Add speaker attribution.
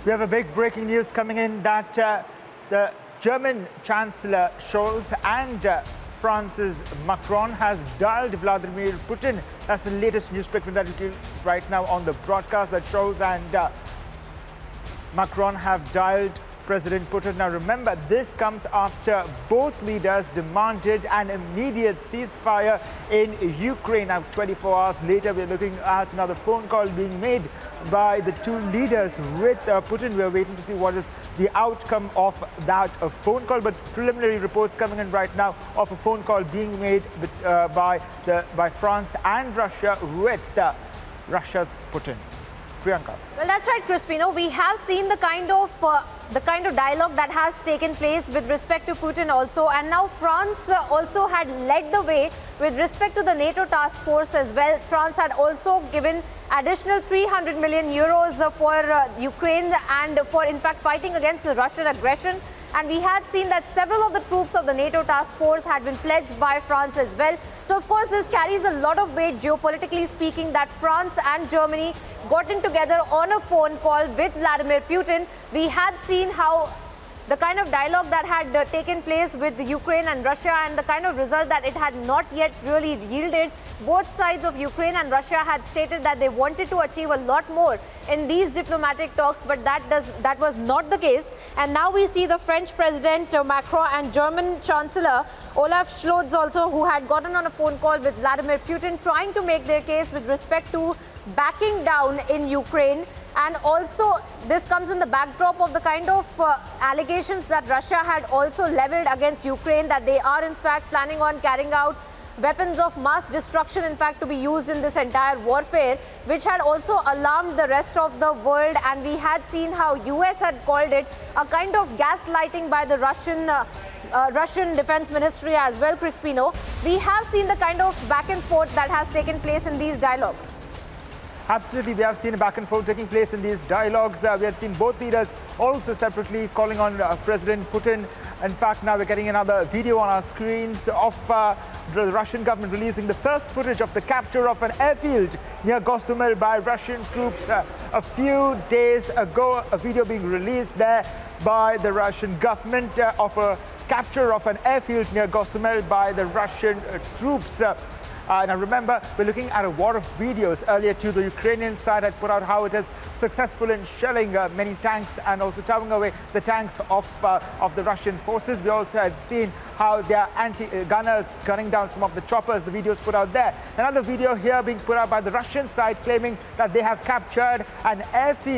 Speaker 1: We have a big breaking news coming in that the German Chancellor Scholz and France's Macron has dialed Vladimir Putin. That's the latest news breaking that we get right now on the broadcast, that Scholz and Macron have dialed President Putin. Now remember, this comes after both leaders demanded an immediate ceasefire in Ukraine. Now 24 hours later, we're looking at another phone call being made by the two leaders with Putin. We're waiting to see what is the outcome of that phone call, but preliminary reports coming in right now of a phone call being made by France and Russia with Russia's Putin. Priyanka.
Speaker 2: Well, that's right, Crispino. We have seen the kind of dialogue that has taken place with respect to Putin also, and now France also had led the way with respect to the NATO task force as well. France had also given additional 300 million euros for Ukraine and for, in fact, fighting against the Russian aggression. And we had seen that several of the troops of the NATO task force had been pledged by France as well. So, of course, this carries a lot of weight, geopolitically speaking, that France and Germany got in together on a phone call with Vladimir Putin. We had seen how the kind of dialogue that had taken place with Ukraine and Russia and the kind of result that it had not yet really yielded. Both sides of Ukraine and Russia had stated that they wanted to achieve a lot more in these diplomatic talks, but that was not the case. And now we see the French President Macron and German Chancellor Olaf Scholz also, who had gotten on a phone call with Vladimir Putin, trying to make their case with respect to backing down in Ukraine. And also, this comes in the backdrop of the kind of allegations that Russia had also leveled against Ukraine, that they are in fact planning on carrying out weapons of mass destruction, in fact, to be used in this entire warfare, which had also alarmed the rest of the world. And we had seen how US had called it a kind of gaslighting by the Russian Defense Ministry as well, Crispino. We have seen the kind of back and forth that has taken place in these dialogues.
Speaker 1: Absolutely, we have seen a back and forth taking place in these dialogues. We had seen both leaders also separately calling on President Putin. In fact, now we're getting another video on our screens of the Russian government releasing the first footage of the capture of an airfield near Gostomel by Russian troops. A few days ago, a video being released there by the Russian government of a capture of an airfield near Gostomel by the Russian troops. Now remember, we're looking at a war of videos. Earlier too, the Ukrainian side had put out how it is successful in shelling many tanks and also towing away the tanks of the Russian forces. We also have seen how their anti-gunners gunning down some of the choppers. The videos put out there. Another video here being put out by the Russian side claiming that they have captured an airfield